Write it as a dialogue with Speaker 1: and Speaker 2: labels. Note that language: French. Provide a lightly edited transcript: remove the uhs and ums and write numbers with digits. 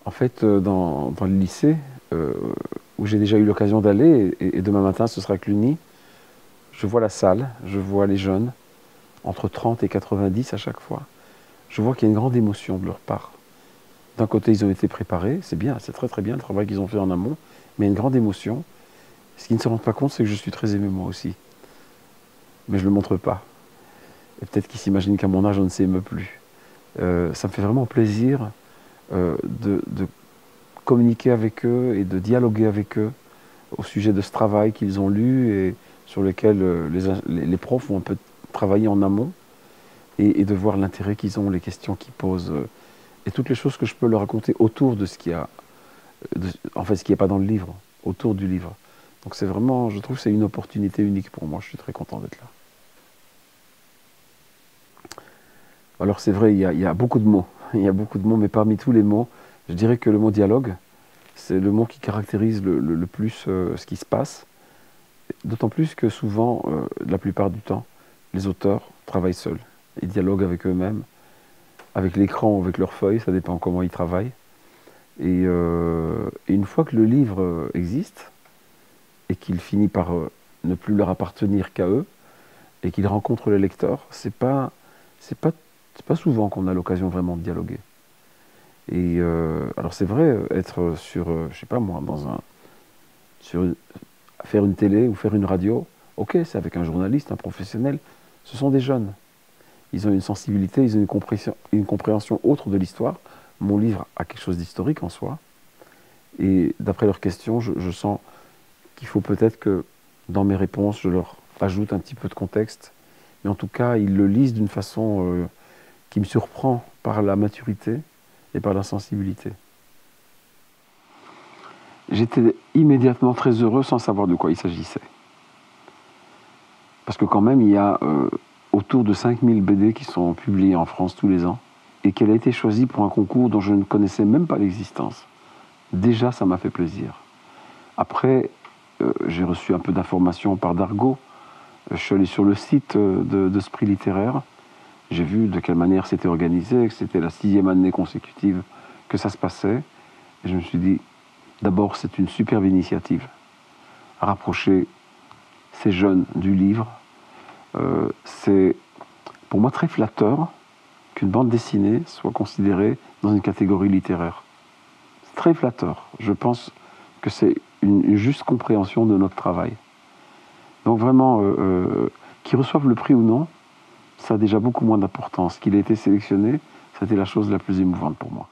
Speaker 1: En fait, dans le lycée, où j'ai déjà eu l'occasion d'aller, et demain matin ce sera à Cluny, je vois la salle, je vois les jeunes, entre 30 et 90 à chaque fois. Je vois qu'il y a une grande émotion de leur part. D'un côté, ils ont été préparés, c'est bien, c'est très très bien le travail qu'ils ont fait en amont, mais il y a une grande émotion. Ce qu'ils ne se rendent pas compte, c'est que je suis très ému moi aussi. Mais je ne le montre pas. Et peut-être qu'ils s'imaginent qu'à mon âge, on ne s'émeut plus. Ça me fait vraiment plaisir de communiquer avec eux et de dialoguer avec eux au sujet de ce travail qu'ils ont lu et sur lequel les profs ont un peu travaillé en amont, et de voir l'intérêt qu'ils ont, les questions qu'ils posent, et toutes les choses que je peux leur raconter autour de ce qu'il y a, en fait ce qui n'est pas dans le livre, autour du livre. Donc c'est vraiment, je trouve que c'est une opportunité unique pour moi, je suis très content d'être là. Alors c'est vrai, il y a beaucoup de mots, il y a beaucoup de mots, mais parmi tous les mots, je dirais que le mot dialogue, c'est le mot qui caractérise le plus ce qui se passe, d'autant plus que souvent, la plupart du temps, les auteurs travaillent seuls. Ils dialoguent avec eux-mêmes, avec l'écran ou avec leurs feuilles, ça dépend comment ils travaillent. Et une fois que le livre existe, et qu'il finit par ne plus leur appartenir qu'à eux, et qu'ils rencontrent le lecteur, c'est pas souvent qu'on a l'occasion vraiment de dialoguer. Et alors c'est vrai, être sur, je sais pas moi, faire une télé ou faire une radio, ok, c'est avec un journaliste, un professionnel, ce sont des jeunes. Ils ont une sensibilité, ils ont une compréhension autre de l'histoire. Mon livre a quelque chose d'historique en soi. Et d'après leurs questions, je sens qu'il faut peut-être que dans mes réponses, je leur ajoute un petit peu de contexte. Mais en tout cas, ils le lisent d'une façon qui me surprend par la maturité et par la sensibilité. J'étais immédiatement très heureux sans savoir de quoi il s'agissait. Parce que quand même, il y a autour de 5000 BD qui sont publiés en France tous les ans, et qu'elle a été choisie pour un concours dont je ne connaissais même pas l'existence. Déjà, ça m'a fait plaisir. Après, j'ai reçu un peu d'informations par Dargaud. Je suis allé sur le site de ce prix littéraire. J'ai vu de quelle manière c'était organisé, que c'était la 6e année consécutive que ça se passait. Et je me suis dit, d'abord, c'est une superbe initiative. Rapprocher ces jeunes du livre, c'est pour moi très flatteur qu'une bande dessinée soit considérée dans une catégorie littéraire. C'est très flatteur. Je pense que c'est une juste compréhension de notre travail. Donc vraiment, qu'ils reçoivent le prix ou non, ça a déjà beaucoup moins d'importance. Qu'il ait été sélectionné, c'était la chose la plus émouvante pour moi.